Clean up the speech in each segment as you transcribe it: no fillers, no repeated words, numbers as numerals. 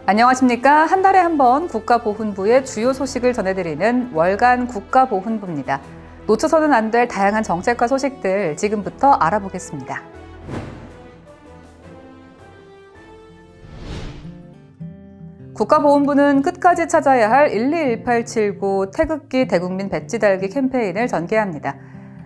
안녕하십니까. 한 달에 한 번 국가보훈부의 주요 소식을 전해드리는 월간 국가보훈부입니다. 놓쳐서는 안 될 다양한 정책과 소식들 지금부터 알아보겠습니다. 국가보훈부는 끝까지 찾아야 할 121879 태극기 대국민 배지 달기 캠페인을 전개합니다.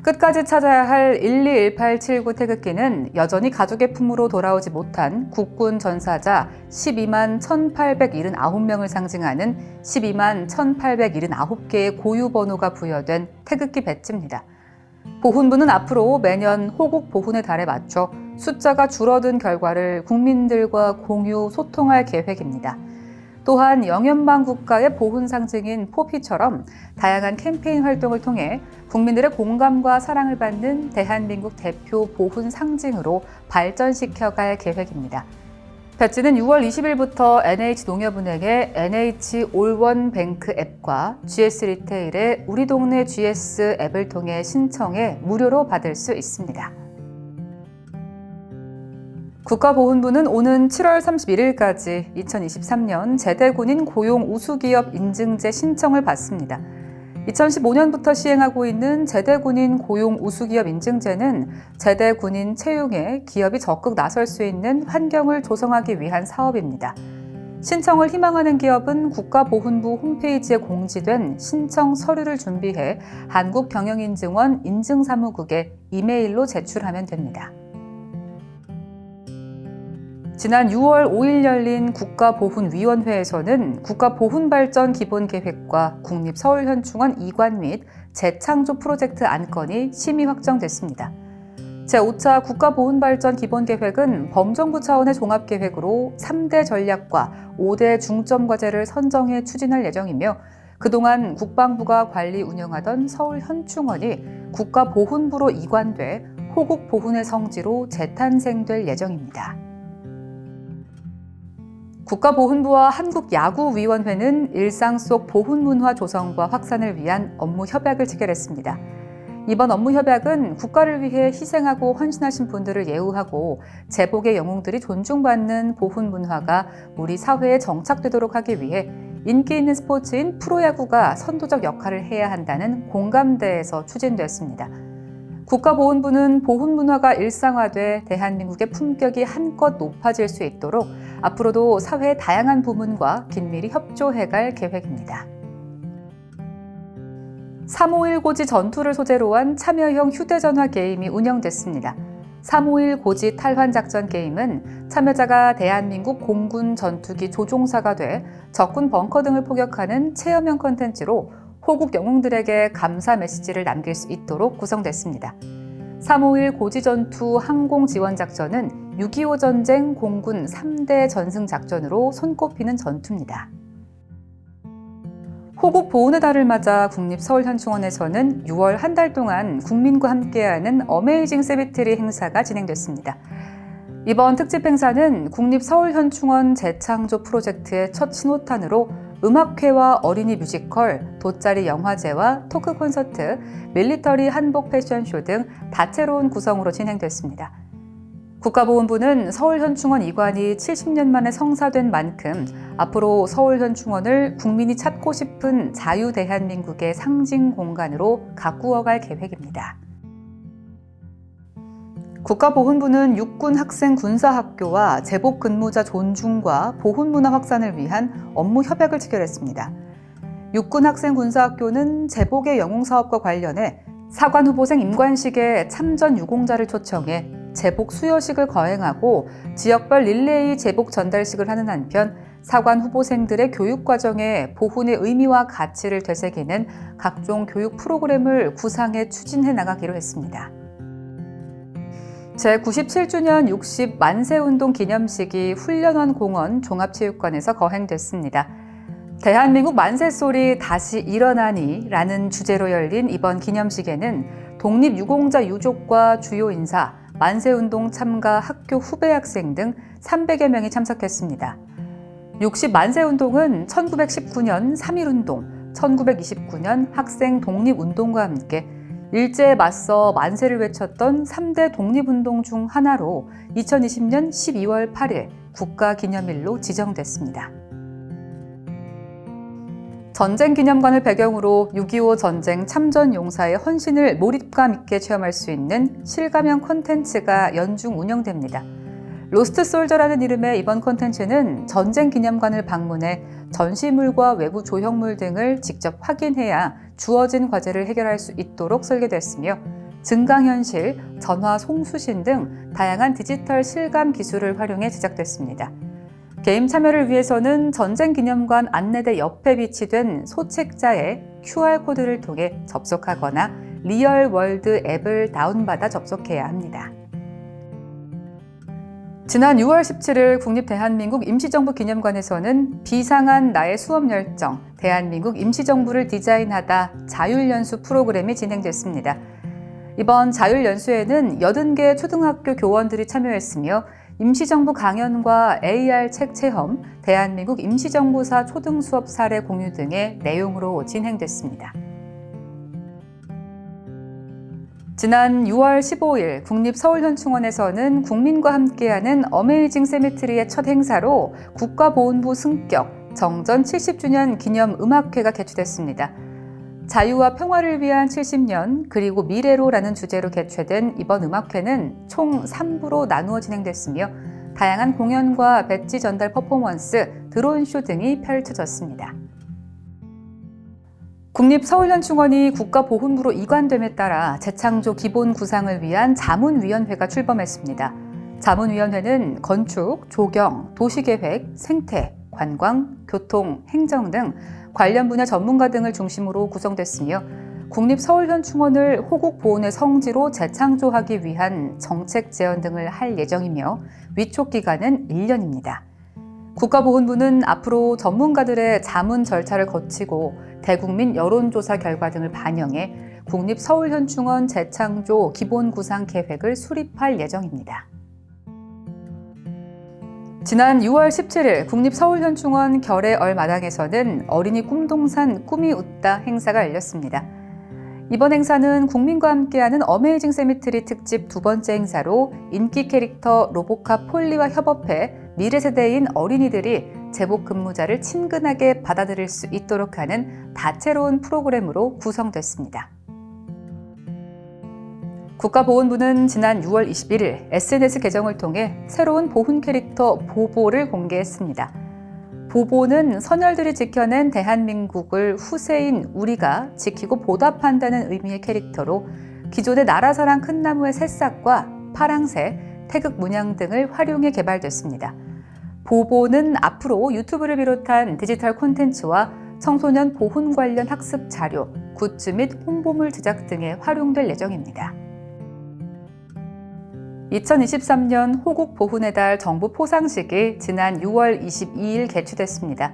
끝까지 찾아야 할 121879 태극기는 여전히 가족의 품으로 돌아오지 못한 국군 전사자 12만 1879명을 상징하는 12만 1879개의 고유 번호가 부여된 태극기 배지입니다. 보훈부는 앞으로 매년 호국 보훈의 달에 맞춰 숫자가 줄어든 결과를 국민들과 공유, 소통할 계획입니다. 또한 영연방 국가의 보훈 상징인 포피처럼 다양한 캠페인 활동을 통해 국민들의 공감과 사랑을 받는 대한민국 대표 보훈 상징으로 발전시켜갈 계획입니다. 배지는 6월 20일부터 NH농협은행의 NH올원뱅크 앱과 GS리테일의 우리 동네 GS 앱을 통해 신청해 무료로 받을 수 있습니다. 국가보훈부는 오는 7월 31일까지 2023년 제대군인 고용 우수기업 인증제 신청을 받습니다. 2015년부터 시행하고 있는 제대군인 고용 우수기업 인증제는 제대군인 채용에 기업이 적극 나설 수 있는 환경을 조성하기 위한 사업입니다. 신청을 희망하는 기업은 국가보훈부 홈페이지에 공지된 신청 서류를 준비해 한국경영인증원 인증사무국에 이메일로 제출하면 됩니다. 지난 6월 5일 열린 국가보훈위원회에서는 국가보훈발전기본계획과 국립서울현충원 이관 및 재창조 프로젝트 안건이 심의 확정됐습니다. 제5차 국가보훈발전기본계획은 범정부 차원의 종합계획으로 3대 전략과 5대 중점과제를 선정해 추진할 예정이며 그동안 국방부가 관리 운영하던 서울현충원이 국가보훈부로 이관돼 호국보훈의 성지로 재탄생될 예정입니다. 국가보훈부와 한국야구위원회는 일상 속 보훈문화 조성과 확산을 위한 업무 협약을 체결했습니다. 이번 업무 협약은 국가를 위해 희생하고 헌신하신 분들을 예우하고 제복의 영웅들이 존중받는 보훈문화가 우리 사회에 정착되도록 하기 위해 인기 있는 스포츠인 프로야구가 선도적 역할을 해야 한다는 공감대에서 추진됐습니다. 국가보훈부는 보훈문화가 일상화돼 대한민국의 품격이 한껏 높아질 수 있도록 앞으로도 사회의 다양한 부문과 긴밀히 협조해갈 계획입니다. 3.5.1 고지 전투를 소재로 한 참여형 휴대전화 게임이 운영됐습니다. 3.5.1 고지 탈환작전 게임은 참여자가 대한민국 공군 전투기 조종사가 돼 적군 벙커 등을 포격하는 체험형 콘텐츠로 호국 영웅들에게 감사 메시지를 남길 수 있도록 구성됐습니다. 3.5.1 고지전투 항공지원작전은 6.25 전쟁 공군 3대 전승작전으로 손꼽히는 전투입니다. 호국 보훈의 달을 맞아 국립서울현충원에서는 6월 한 달 동안 국민과 함께하는 어메이징 세비트리 행사가 진행됐습니다. 이번 특집 행사는 국립서울현충원 재창조 프로젝트의 첫 신호탄으로 음악회와 어린이 뮤지컬, 돗자리 영화제와 토크 콘서트, 밀리터리 한복 패션쇼 등 다채로운 구성으로 진행됐습니다. 국가보훈부는 서울현충원 이관이 70년 만에 성사된 만큼 앞으로 서울현충원을 국민이 찾고 싶은 자유 대한민국의 상징 공간으로 가꾸어갈 계획입니다. 국가보훈부는 육군 학생 군사학교와 제복 근무자 존중과 보훈문화 확산을 위한 업무 협약을 체결했습니다. 육군 학생 군사학교는 제복의 영웅 사업과 관련해 사관 후보생 임관식에 참전 유공자를 초청해 제복 수여식을 거행하고 지역별 릴레이 제복 전달식을 하는 한편 사관 후보생들의 교육 과정에 보훈의 의미와 가치를 되새기는 각종 교육 프로그램을 구상해 추진해 나가기로 했습니다. 제97주년 60 만세운동 기념식이 훈련원 공원 종합체육관에서 거행됐습니다. 대한민국 만세소리 다시 일어나니 라는 주제로 열린 이번 기념식에는 독립유공자 유족과 주요 인사, 만세운동 참가 학교 후배 학생 등 300여 명이 참석했습니다. 60 만세운동은 1919년 3.1운동, 1929년 학생 독립운동과 함께 일제에 맞서 만세를 외쳤던 3대 독립운동 중 하나로 2020년 12월 8일 국가기념일로 지정됐습니다. 전쟁 기념관을 배경으로 6.25 전쟁 참전 용사의 헌신을 몰입감 있게 체험할 수 있는 실감형 콘텐츠가 연중 운영됩니다. 로스트 솔저라는 이름의 이번 콘텐츠는 전쟁 기념관을 방문해 전시물과 외부 조형물 등을 직접 확인해야 주어진 과제를 해결할 수 있도록 설계됐으며 증강현실, 전화 송수신 등 다양한 디지털 실감 기술을 활용해 제작됐습니다. 게임 참여를 위해서는 전쟁 기념관 안내대 옆에 비치된 소책자의 QR코드를 통해 접속하거나 리얼월드 앱을 다운받아 접속해야 합니다. 지난 6월 17일 국립대한민국 임시정부 기념관에서는 비상한 나의 수업 열정, 대한민국 임시정부를 디자인하다 자율연수 프로그램이 진행됐습니다. 이번 자율연수에는 80개 초등학교 교원들이 참여했으며 임시정부 강연과 AR 책 체험, 대한민국 임시정부사 초등수업 사례 공유 등의 내용으로 진행됐습니다. 지난 6월 15일 국립서울현충원에서는 국민과 함께하는 어메이징 세미트리의 첫 행사로 국가보훈부 승격 정전 70주년 기념 음악회가 개최됐습니다. 자유와 평화를 위한 70년 그리고 미래로라는 주제로 개최된 이번 음악회는 총 3부로 나누어 진행됐으며 다양한 공연과 배지 전달 퍼포먼스, 드론쇼 등이 펼쳐졌습니다. 국립서울현충원이 국가보훈부로 이관됨에 따라 재창조 기본 구상을 위한 자문위원회가 출범했습니다. 자문위원회는 건축, 조경, 도시계획, 생태, 관광, 교통, 행정 등 관련 분야 전문가 등을 중심으로 구성됐으며 국립서울현충원을 호국보훈의 성지로 재창조하기 위한 정책 제언 등을 할 예정이며 위촉 기간은 1년입니다. 국가보훈부는 앞으로 전문가들의 자문 절차를 거치고 대국민 여론조사 결과 등을 반영해 국립서울현충원 재창조 기본구상 계획을 수립할 예정입니다. 지난 6월 17일 국립서울현충원 결의얼 마당에서는 어린이 꿈동산 꿈이 웃다 행사가 열렸습니다. 이번 행사는 국민과 함께하는 어메이징 세미트리 특집 두 번째 행사로 인기 캐릭터 로보캅 폴리와 협업해 미래 세대인 어린이들이 제복 근무자를 친근하게 받아들일 수 있도록 하는 다채로운 프로그램으로 구성됐습니다. 국가보훈부는 지난 6월 21일 SNS 계정을 통해 새로운 보훈 캐릭터 보보를 공개했습니다. 보보는 선열들이 지켜낸 대한민국을 후세인 우리가 지키고 보답한다는 의미의 캐릭터로 기존의 나라사랑 큰 나무의 새싹과 파랑새, 태극 문양 등을 활용해 개발됐습니다. 보보는 앞으로 유튜브를 비롯한 디지털 콘텐츠와 청소년 보훈 관련 학습 자료, 굿즈 및 홍보물 제작 등에 활용될 예정입니다. 2023년 호국보훈의 달 정부 포상식이 지난 6월 22일 개최됐습니다.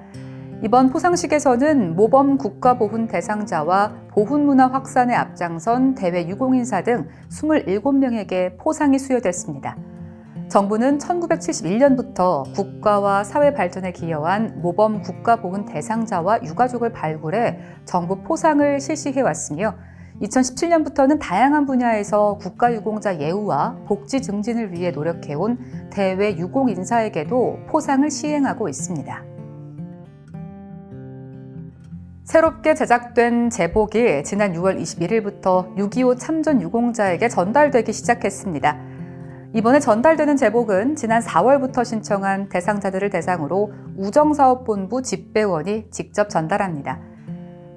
이번 포상식에서는 모범 국가보훈 대상자와 보훈문화 확산에 앞장선 대외 유공인사 등 27명에게 포상이 수여됐습니다. 정부는 1971년부터 국가와 사회 발전에 기여한 모범 국가보훈 대상자와 유가족을 발굴해 정부 포상을 실시해왔으며 2017년부터는 다양한 분야에서 국가유공자 예우와 복지 증진을 위해 노력해온 대외 유공인사에게도 포상을 시행하고 있습니다. 새롭게 제작된 제복이 지난 6월 21일부터 6.25 참전 유공자에게 전달되기 시작했습니다. 이번에 전달되는 제복은 지난 4월부터 신청한 대상자들을 대상으로 우정사업본부 집배원이 직접 전달합니다.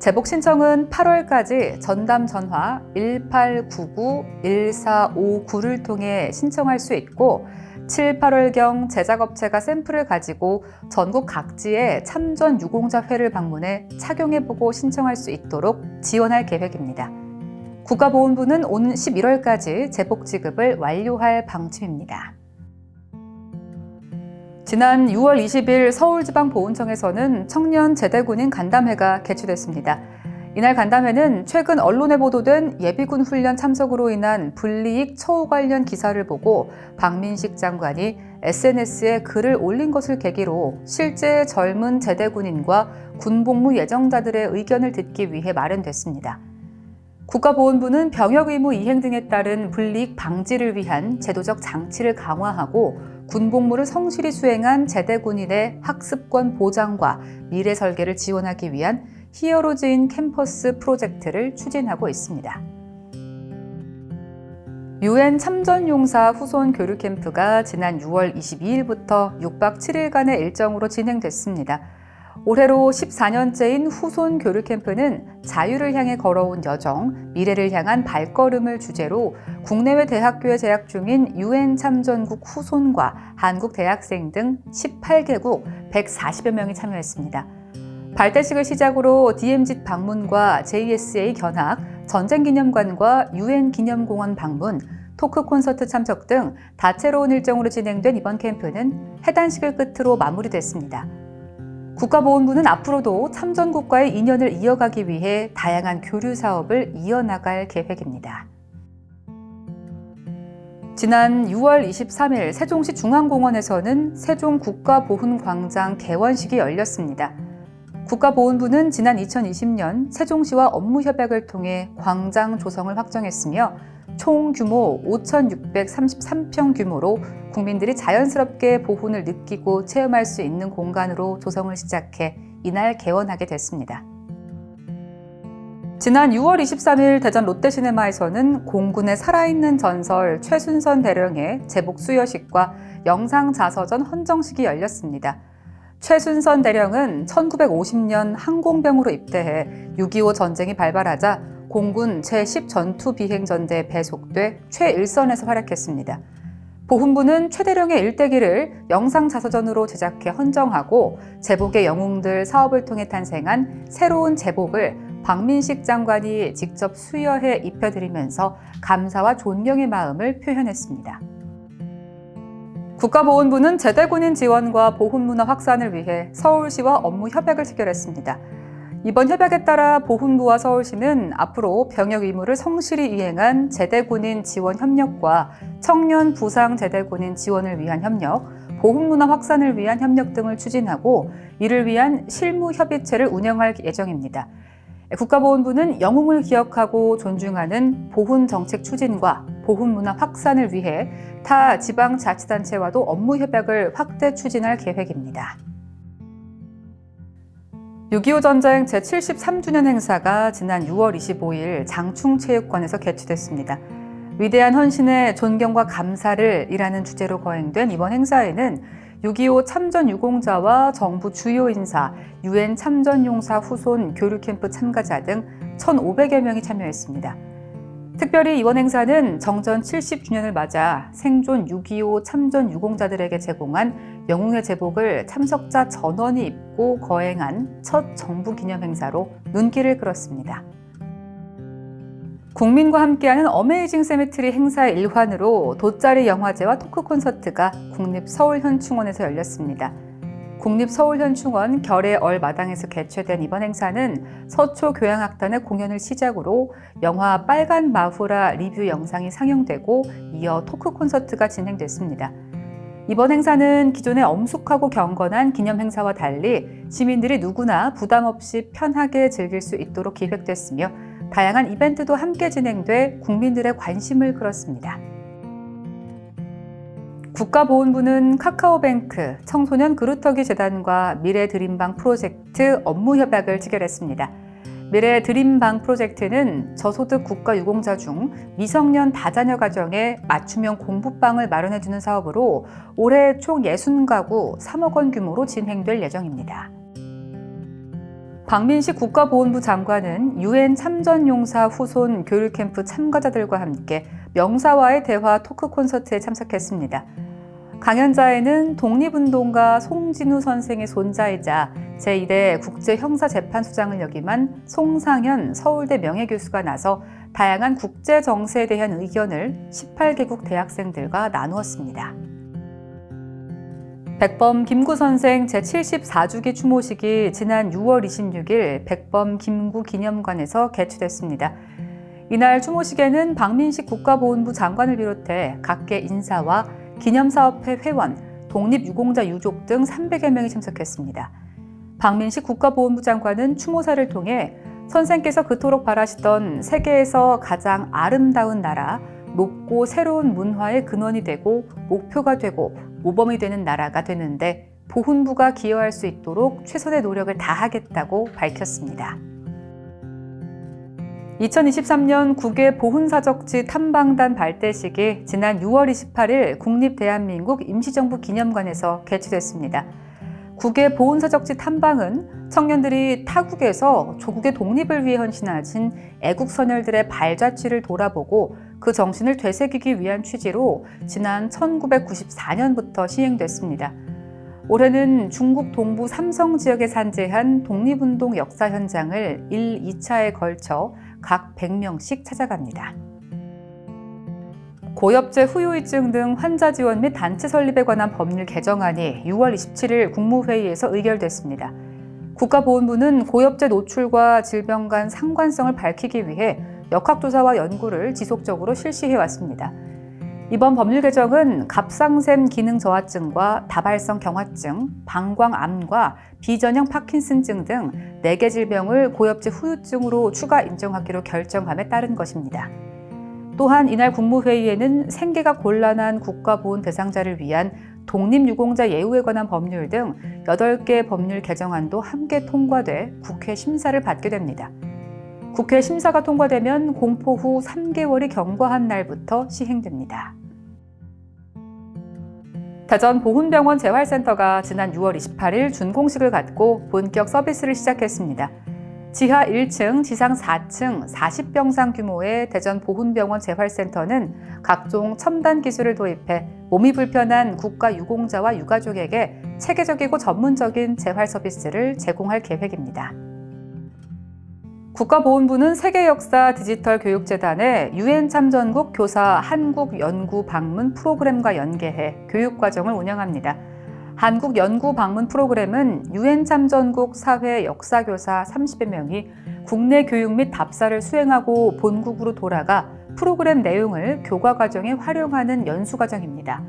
제복 신청은 8월까지 전담 전화 1899-1459를 통해 신청할 수 있고 7, 8월경 제작업체가 샘플을 가지고 전국 각지의 참전 유공자회를 방문해 착용해보고 신청할 수 있도록 지원할 계획입니다. 국가보훈부는 오는 11월까지 제복 지급을 완료할 방침입니다. 지난 6월 20일 서울지방보훈청에서는 청년 제대군인 간담회가 개최됐습니다. 이날 간담회는 최근 언론에 보도된 예비군 훈련 참석으로 인한 불이익 처우 관련 기사를 보고 박민식 장관이 SNS에 글을 올린 것을 계기로 실제 젊은 제대군인과 군복무 예정자들의 의견을 듣기 위해 마련됐습니다. 국가보훈부는 병역 의무 이행 등에 따른 불이익 방지를 위한 제도적 장치를 강화하고 군복무를 성실히 수행한 제대군인의 학습권 보장과 미래 설계를 지원하기 위한 히어로즈인 캠퍼스 프로젝트를 추진하고 있습니다. UN 참전용사 후손 교류 캠프가 지난 6월 22일부터 6박 7일간의 일정으로 진행됐습니다. 올해로 14년째인 후손 교류 캠프는 자유를 향해 걸어온 여정, 미래를 향한 발걸음을 주제로 국내외 대학교에 재학 중인 UN 참전국 후손과 한국 대학생 등 18개국 140여 명이 참여했습니다. 발대식을 시작으로 DMZ 방문과 JSA 견학, 전쟁기념관과 UN 기념공원 방문, 토크 콘서트 참석 등 다채로운 일정으로 진행된 이번 캠프는 해단식을 끝으로 마무리됐습니다. 국가보훈부는 앞으로도 참전국과의 인연을 이어가기 위해 다양한 교류 사업을 이어나갈 계획입니다. 지난 6월 23일 세종시 중앙공원에서는 세종국가보훈광장 개원식이 열렸습니다. 국가보훈부는 지난 2020년 세종시와 업무 협약을 통해 광장 조성을 확정했으며 총 규모 5,633평 규모로 국민들이 자연스럽게 보훈을 느끼고 체험할 수 있는 공간으로 조성을 시작해 이날 개원하게 됐습니다. 지난 6월 23일 대전 롯데시네마에서는 공군의 살아있는 전설 최순선 대령의 제복 수여식과 영상자서전 헌정식이 열렸습니다. 최순선 대령은 1950년 항공병으로 입대해 6.25 전쟁이 발발하자 공군 제10 전투비행전대에 배속돼 최일선에서 활약했습니다. 보훈부는 최 대령의 일대기를 영상자서전으로 제작해 헌정하고 제복의 영웅들 사업을 통해 탄생한 새로운 제복을 박민식 장관이 직접 수여해 입혀드리면서 감사와 존경의 마음을 표현했습니다. 국가보훈부는 제대군인 지원과 보훈문화 확산을 위해 서울시와 업무 협약을 체결했습니다. 이번 협약에 따라 보훈부와 서울시는 앞으로 병역 의무를 성실히 이행한 제대군인 지원 협력과 청년 부상 제대군인 지원을 위한 협력, 보훈문화 확산을 위한 협력 등을 추진하고 이를 위한 실무 협의체를 운영할 예정입니다. 국가보훈부는 영웅을 기억하고 존중하는 보훈 정책 추진과 보훈문화 확산을 위해 타 지방자치단체와도 업무 협약을 확대 추진할 계획입니다. 6.25 전쟁 제73주년 행사가 지난 6월 25일 장충체육관에서 개최됐습니다. 위대한 헌신에 존경과 감사를 이라는 주제로 거행된 이번 행사에는 6.25 참전 유공자와 정부 주요 인사, UN 참전용사 후손 교류 캠프 참가자 등 1,500여 명이 참여했습니다. 특별히 이번 행사는 정전 70주년을 맞아 생존 6.25 참전 유공자들에게 제공한 영웅의 제복을 참석자 전원이 입고 거행한 첫 정부 기념 행사로 눈길을 끌었습니다. 국민과 함께하는 어메이징 세메트리 행사의 일환으로 돗자리 영화제와 토크 콘서트가 국립서울현충원에서 열렸습니다. 국립서울현충원 결의 마당에서 개최된 이번 행사는 서초교향악단의 공연을 시작으로 영화 빨간 마후라 리뷰 영상이 상영되고 이어 토크 콘서트가 진행됐습니다. 이번 행사는 기존의 엄숙하고 경건한 기념 행사와 달리 시민들이 누구나 부담 없이 편하게 즐길 수 있도록 기획됐으며 다양한 이벤트도 함께 진행돼 국민들의 관심을 끌었습니다. 국가보훈부는 카카오뱅크, 청소년 그루터기 재단과 미래드림방 프로젝트 업무 협약을 체결했습니다. 미래드림방 프로젝트는 저소득 국가유공자 중 미성년 다자녀 가정에 맞춤형 공부방을 마련해주는 사업으로 올해 총 60가구 3억 원 규모로 진행될 예정입니다. 박민식 국가보훈부 장관은 UN 참전용사 후손 교류캠프 참가자들과 함께 명사와의 대화 토크 콘서트에 참석했습니다. 강연자에는 독립운동가 송진우 선생의 손자이자 제1회 국제형사재판소장을 역임한 송상현 서울대 명예교수가 나서 다양한 국제정세에 대한 의견을 18개국 대학생들과 나누었습니다. 백범 김구 선생 제74주기 추모식이 지난 6월 26일 백범 김구 기념관에서 개최됐습니다. 이날 추모식에는 박민식 국가보훈부 장관을 비롯해 각계 인사와 기념사업회 회원, 독립유공자 유족 등 300여 명이 참석했습니다. 박민식 국가보훈부 장관은 추모사를 통해 선생께서 그토록 바라시던 세계에서 가장 아름다운 나라, 높고 새로운 문화의 근원이 되고 목표가 되고 모범이 되는 나라가 되는데 보훈부가 기여할 수 있도록 최선의 노력을 다하겠다고 밝혔습니다. 2023년 국외 보훈사적지 탐방단 발대식이 지난 6월 28일 국립대한민국 임시정부 기념관에서 개최됐습니다. 국외 보훈사적지 탐방은 청년들이 타국에서 조국의 독립을 위해 헌신하신 애국선열들의 발자취를 돌아보고 그 정신을 되새기기 위한 취지로 지난 1994년부터 시행됐습니다. 올해는 중국 동부 삼성 지역에 산재한 독립운동 역사 현장을 1, 2차에 걸쳐 각 100명씩 찾아갑니다. 고엽제 후유증 등 환자 지원 및 단체 설립에 관한 법률 개정안이 6월 27일 국무회의에서 의결됐습니다. 국가보훈부는 고엽제 노출과 질병 간 상관성을 밝히기 위해 역학조사와 연구를 지속적으로 실시해왔습니다. 이번 법률 개정은 갑상샘 기능 저하증과 다발성 경화증, 방광암과 비전형 파킨슨증 등 4개 질병을 고엽제 후유증으로 추가 인정하기로 결정함에 따른 것입니다. 또한 이날 국무회의에는 생계가 곤란한 국가보훈 대상자를 위한 독립유공자 예우에 관한 법률 등 8개 법률 개정안도 함께 통과돼 국회 심사를 받게 됩니다. 국회 심사가 통과되면 공포 후 3개월이 경과한 날부터 시행됩니다. 대전 보훈병원 재활센터가 지난 6월 28일 준공식을 갖고 본격 서비스를 시작했습니다. 지하 1층, 지상 4층, 40병상 규모의 대전 보훈병원 재활센터는 각종 첨단 기술을 도입해 몸이 불편한 국가 유공자와 유가족에게 체계적이고 전문적인 재활 서비스를 제공할 계획입니다. 국가보훈부는 세계역사 디지털 교육재단의 UN 참전국 교사 한국 연구 방문 프로그램과 연계해 교육과정을 운영합니다. 한국 연구 방문 프로그램은 UN 참전국 사회 역사교사 30여 명이 국내 교육 및 답사를 수행하고 본국으로 돌아가 프로그램 내용을 교과과정에 활용하는 연수과정입니다.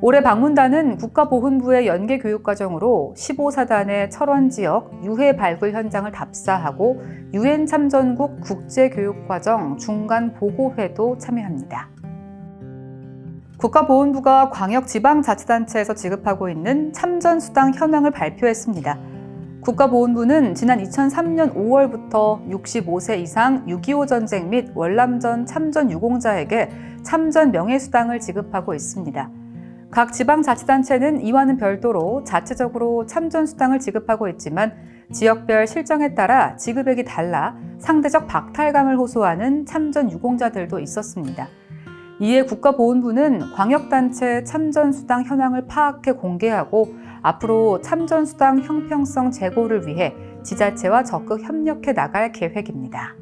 올해 방문단은 국가보훈부의 연계 교육과정으로 15사단의 철원 지역 유해 발굴 현장을 답사하고 UN 참전국 국제교육과정 중간 보고회도 참여합니다. 국가보훈부가 광역지방자치단체에서 지급하고 있는 참전수당 현황을 발표했습니다. 국가보훈부는 지난 2003년 5월부터 65세 이상 6.25 전쟁 및 월남전 참전 유공자에게 참전 명예수당을 지급하고 있습니다. 각 지방자치단체는 이와는 별도로 자체적으로 참전수당을 지급하고 있지만 지역별 실정에 따라 지급액이 달라 상대적 박탈감을 호소하는 참전 유공자들도 있었습니다. 이에 국가보훈부는 광역단체 참전수당 현황을 파악해 공개하고 앞으로 참전수당 형평성 제고를 위해 지자체와 적극 협력해 나갈 계획입니다.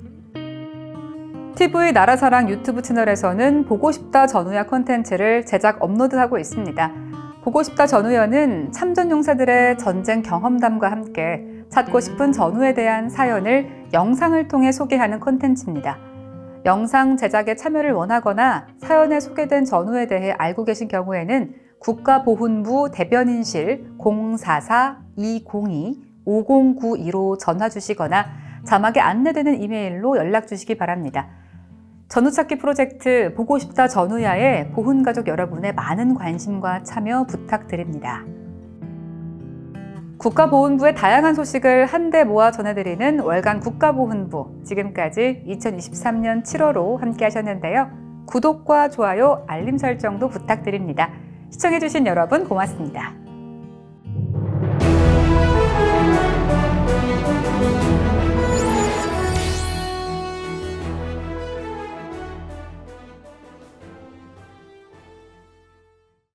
TV 나라사랑 유튜브 채널에서는 보고싶다 전우야 콘텐츠를 제작 업로드하고 있습니다. 보고싶다 전우야는 참전용사들의 전쟁 경험담과 함께 찾고 싶은 전우에 대한 사연을 영상을 통해 소개하는 콘텐츠입니다. 영상 제작에 참여를 원하거나 사연에 소개된 전우에 대해 알고 계신 경우에는 국가보훈부 대변인실 044-202-5092로 전화 주시거나 자막에 안내되는 이메일로 연락 주시기 바랍니다. 전우찾기 프로젝트 보고싶다 전우야에 보훈가족 여러분의 많은 관심과 참여 부탁드립니다. 국가보훈부의 다양한 소식을 한데 모아 전해드리는 월간 국가보훈부, 지금까지 2023년 7월호 함께 하셨는데요. 구독과 좋아요, 알림 설정도 부탁드립니다. 시청해주신 여러분 고맙습니다.